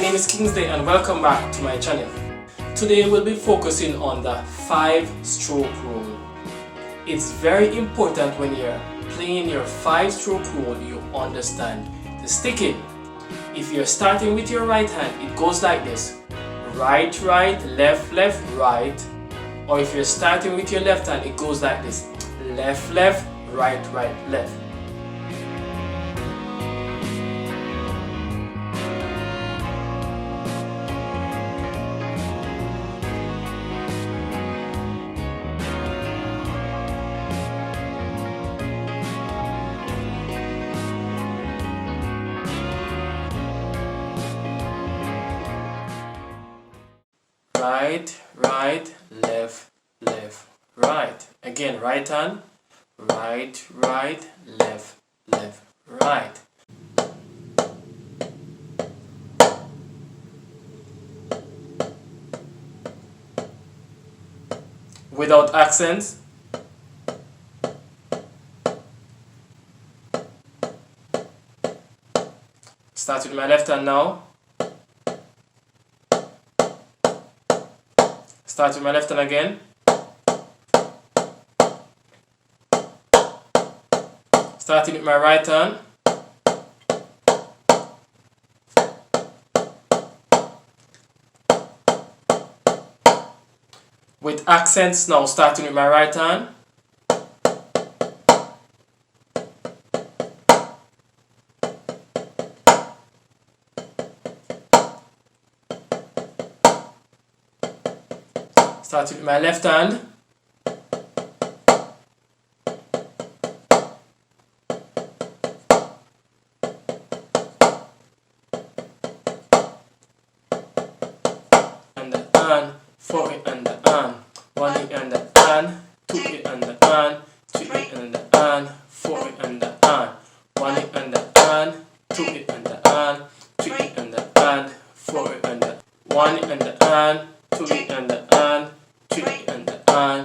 name is Kingsley and welcome back to my channel. Today we'll be focusing on the 5-stroke rule. It's very important when you're playing your 5-stroke rule you understand the sticking. If you're starting with your right hand, it goes like this: right, right, left, left, right. Or if you're starting with your left hand, it goes like this: left, left, right, right, left. Right, right, left, left, right. Again, right hand, right, right, left, left, right. Without accents. Start with my left hand now. Start with my left hand again. Starting with my right hand. With accents now, starting with my right hand. Starting with my left hand. And the hand, 4 hit and the hand, 1 hit and the hand, 2 hit and the hand, 3 hit and the hand, 4 hit and the hand, 1 hit and the hand, 2 hit and the hand, 3 hit and the hand, 4 hit and the 1 hit and the hand, 2 hit and the hand, 3 and the hand,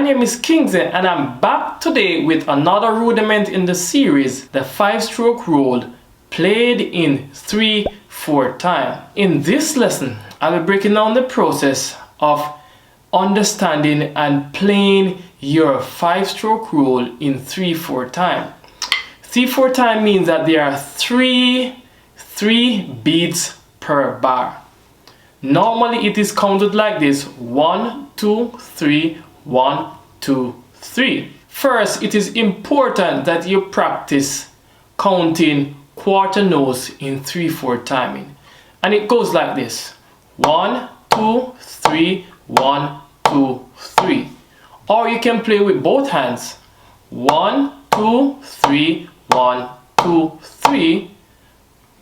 name is Kingsley and I'm back today with another rudiment in the series, the 5-stroke roll played in 3/4 time. In this lesson, I'll be breaking down the process of understanding and playing your 5-stroke roll in 3/4 time. 3/4 time means that there are three beats per bar. Normally it is counted like this: 1, 2, 3, 1, 2, 3. First, it is important that you practice counting quarter notes in 3/4 timing, and it goes like this: 1, 2, 3, 1, 2, 3. Or you can play with both hands: 1, 2, 3, 1, 2, 3,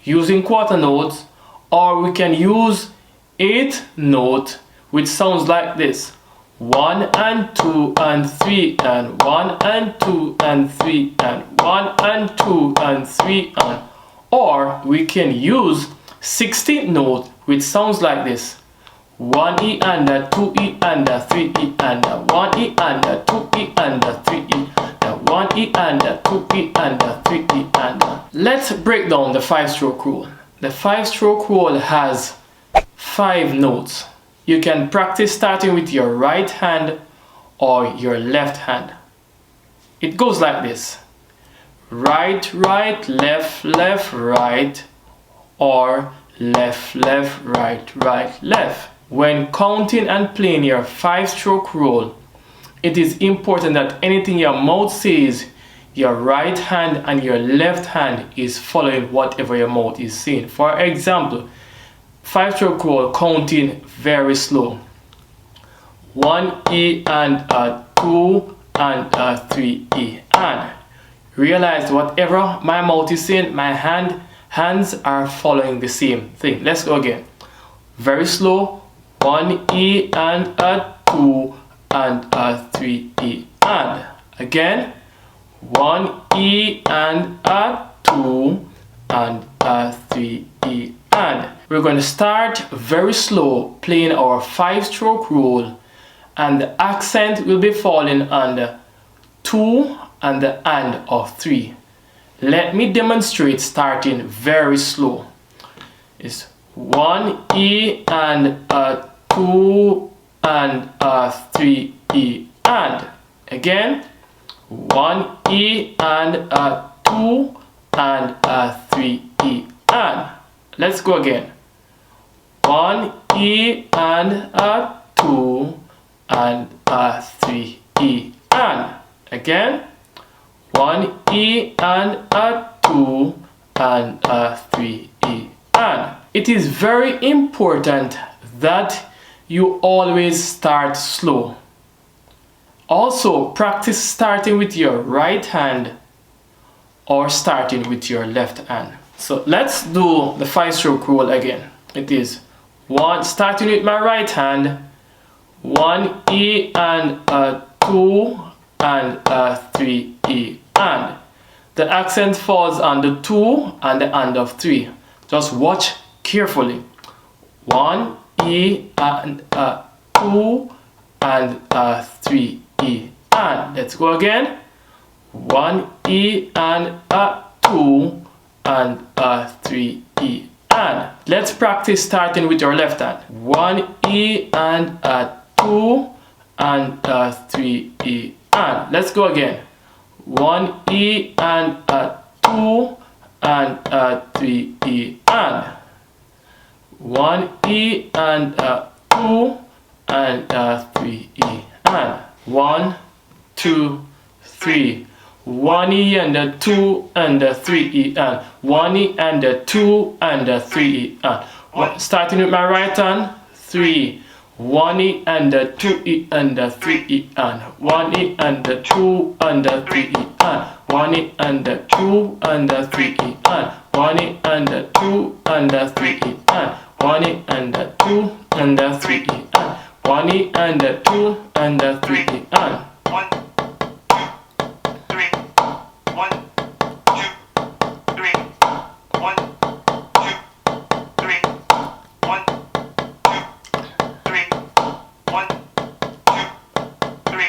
using quarter notes. Or we can use 8th note, which sounds like this: 1 and 2 and 3 and 1 and 2 and 3 and 1 and 2 and 3 and. Or we can use 16th note, which sounds like this: 1 E and a 2 E and a 3 E and a 1 E and a 2 E and a 3 E, the 1 E and a 2 E and a 3 E and a. Let's break down the 5-stroke roll. The 5-stroke roll has 5 notes. You can practice starting with your right hand or your left hand. It goes like this: right, right, left, left, right, or left, left, right, right, left. When counting and playing your 5-stroke roll, it is important that anything your mouth says, your right hand and your left hand is following whatever your mouth is saying. For example, 5-stroke roll counting very slow: 1 E and a 2 and a 3 E and. Realize whatever my mouth is saying, my hands are following the same thing. Let's go again. Very slow: 1 E and a 2 and a 3 E and. Again: 1 E and a 2 and a 3 E and. We're going to start very slow playing our 5-stroke roll, and the accent will be falling on the 2 and the and of 3. Let me demonstrate starting very slow. It's 1 E and a 2 and a 3 E and. Again: 1 E and a 2 and a 3 E and. Let's go again: 1 E and a 2 and a 3 E and. Again: 1 E and a 2 and a 3 E and. It is very important that you always start slow. Also, practice starting with your right hand or starting with your left hand. So let's do the 5-stroke roll again. It is 1, starting with my right hand: 1 E and a 2 and a 3 E and. The accent falls on the 2 and the and of 3. Just watch carefully: 1 E and a 2 and a 3 E and. Let's go again: 1 E and a 2 and a 3 E and. Let's practice starting with your left hand: 1 E and a 2 and a 3 E and. Let's go again: 1 E and a 2 and a 3 E and. 1 E and a 2 and a 3 E and. 1, 2, 3. 1 E and a 2 and a 3 E and. 1 E and a 2 and a 3 E and. Starting with my right hand: 3. 1 E and a 2 E and a 3 E and. 1 E and a 2 and a 3 E and. 1 E and a 2 and a 3 E and. 1 E and a 2 and a 3 E and. 1 E and a 2 and a 3 E and. 1 E and a 2 and a 3 E and. 1, 2, 3. 1, 2, 3. 1, 2, 3. 1, 2, 3. 1, 2, 3.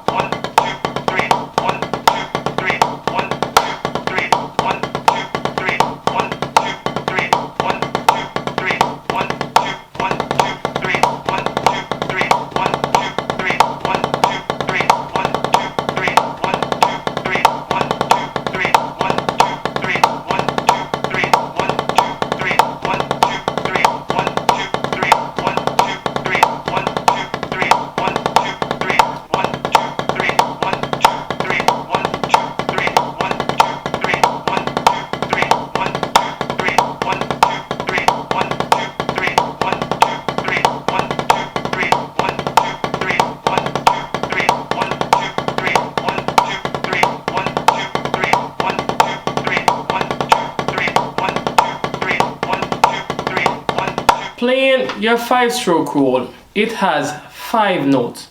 your 5-stroke roll, it has 5 notes.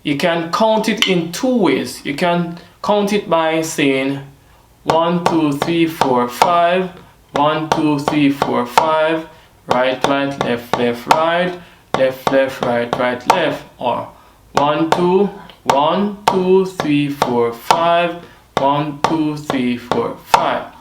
You can count it in 2 ways. You can count it by saying 1, 2, 3, 4, 5, 1, 2, 3, 4, 5, right, right, left, left, right, left, left, right, right, left, or 1, 2, 1, 2, 3, 4, 5, 1, 2, 3, 4, 5.